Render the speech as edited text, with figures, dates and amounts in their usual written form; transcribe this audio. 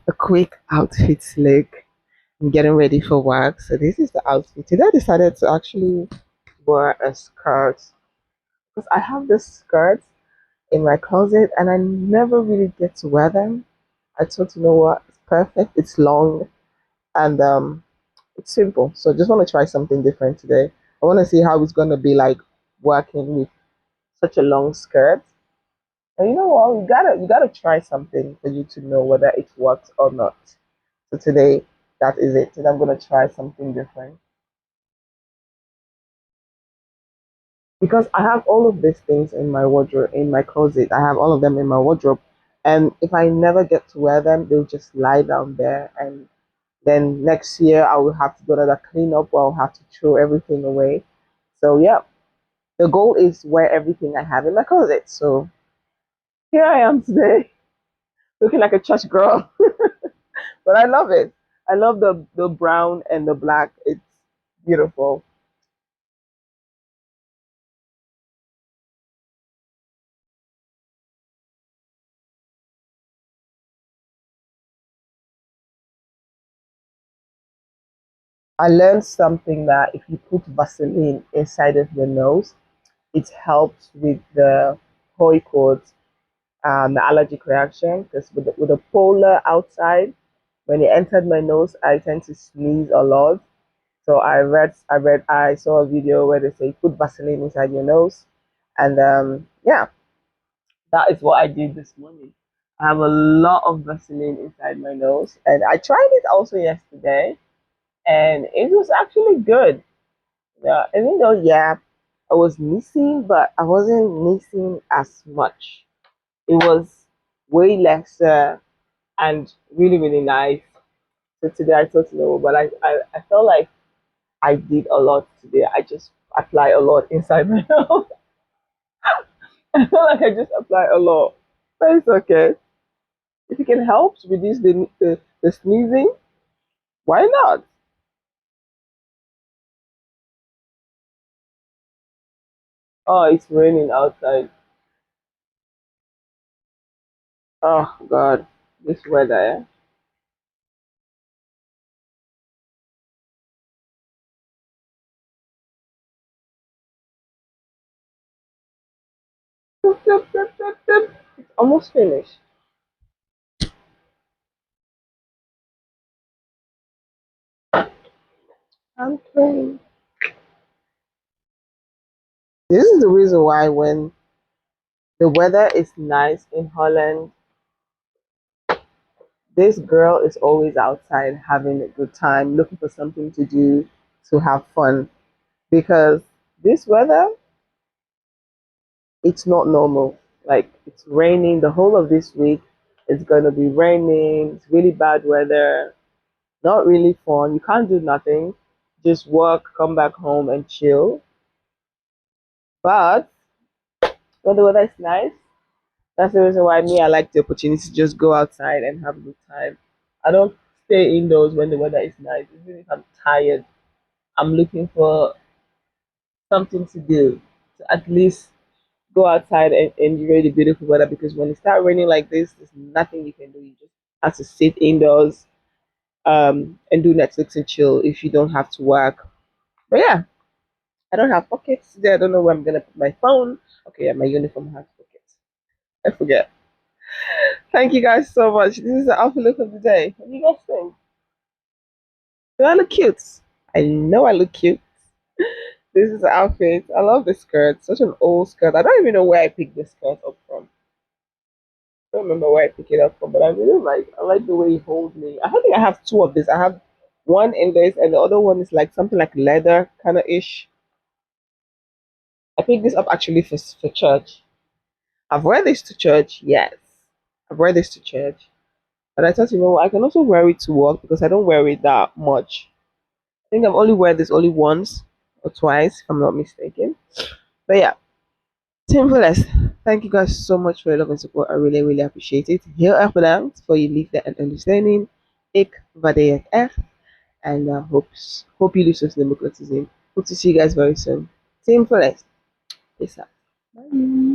a quick outfit look. I'm getting ready for work. So this is the outfit. Today I decided to actually wear a skirt because I have this skirt in my closet and I never really get to wear them. I thought, you know what, it's perfect. It's long and it's simple. So I just want to try something different today. I want to see how it's gonna be like working with such a long skirt. And you know what? You gotta try something for you to know whether it works or not. So today, that is it. Today I'm gonna try something different because I have all of these things in my wardrobe, in my closet. I have all of them in my wardrobe, and if I never get to wear them, they'll just lie down there. And then next year I will have to do another cleanup, or I'll have to throw everything away. So yeah, the goal is wear everything I have in my closet. So here I am today, looking like a church girl. But I love it. I love the brown and the black. It's beautiful. I learned something that if you put Vaseline inside of your nose, it helps with the how you call it, the allergic reaction. Because with the polar outside, when it entered my nose, I tend to sneeze a lot. So I saw a video where they say put Vaseline inside your nose, and yeah, that is what I did this morning. I have a lot of Vaseline inside my nose, and I tried it also yesterday, and it was actually good. Yeah, even though yeah, I was missing, but I wasn't missing as much. It was way lesser and really really nice. So today I thought no, but I felt like I did a lot today. I just apply a lot inside my nose. I feel like I just apply a lot, but it's okay. If it can help reduce the sneezing, why not? Oh, it's raining outside. Oh God, this weather. Eh? It's almost finished. I'm praying. This is the reason why when the weather is nice in Holland, this girl is always outside having a good time, looking for something to do to have fun. Because this weather, it's not normal. Like it's raining the whole of this week. It's gonna be raining. It's really bad weather. Not really fun. You can't do nothing. Just work, come back home and chill. But when the weather is nice, that's the reason why me I like the opportunity to just go outside and have a good time. I don't stay indoors when the weather is nice. Even if I'm tired, I'm looking for something to do to at least go outside and enjoy the beautiful weather because when it starts raining like this, there's nothing you can do. You just have to sit indoors and do Netflix and chill if you don't have to work. But yeah, I don't have pockets today. I don't know where I'm gonna put my phone. Okay, yeah, my uniform has pockets. I forget. Thank you guys so much. This is the outfit look of the day. What do you guys think? Do I look cute? I know I look cute. This is the outfit. I love the skirt. Such an old skirt. I don't even know where I picked this skirt up from. I don't remember where I picked it up from, but I like the way he holds me. I think I have two of this. I have one in this and the other one is like something like leather kind of ish. I picked this up actually for church. I've wear this to church, yes. I've wear this to church. But I thought, you know, I can also wear it to work because I don't wear it that much. I think I've only wear this only once or twice, if I'm not mistaken. But yeah, simple as. Thank you guys so much for your love and support. I really, really appreciate it. Heel erg bedankt voor je liefde en ondersteuning. Ik waardeer het echt. And hope jullie zo snel mogelijk te zien. Hope to see you guys very soon. Simple as. Peace out. Bye.